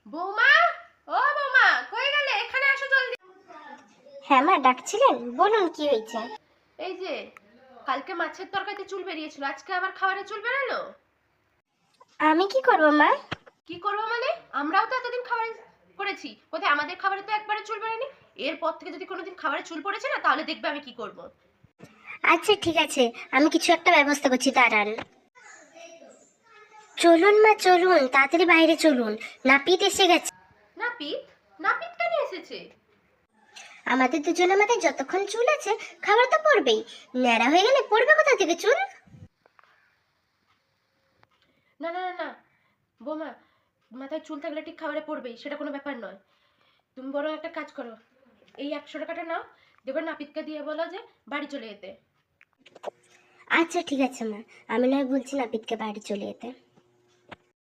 বৌমা, ও বৌমা, কই গেলে? এখানে আসো জলদি। হ্যাঁ মা, ডাকছিলেন? বলুন কি হয়েছে। এই যে কালকে মাছের তরকারিতে চুল বেরিয়েছিল, আজকে আবার খাবারে চুল বেরালো। আমি কি করব মা? কি করবো মানে? আমরাও তো এতদিন খাবারে করেছি, কোথায় আমাদের খাবারে তো একবারে চুল বেরায়নি। এরপর থেকে যদি কোনোদিন খাবারে চুল পড়েছে না, তাহলে দেখবে আমি কি করব। আচ্ছা ঠিক আছে, আমি কিছু একটা ব্যবস্থা করছি, দাঁড়ান। চলুন মা চলুন, তাড়াতাড়ি বাইরে চলুন, নাপিত এসে গেছে। নাপিত? নাপিত কেন এসেছে? আমাদের দুজনের মাথায় যতক্ষণ চুল আছে খাবার তো পড়বেই, ন্যাড়া হয়ে গেলে পড়বে কোথা থেকে চুল? না না না না বৌমা, মাথায় চুল থাকলে ঠিক খাবারে পড়বেই, সেটা কোনো ব্যাপার নয়। তুমি বরং একটা কাজ করো, এই 100 টাকাটা নাও, দেখবে নাপিতকে দিয়ে বলো যে বাড়ি চলে যেতে। আচ্ছা ঠিক আছে মা, আমি নয় বলছি নাপিতকে বাড়ি চলে যেতে।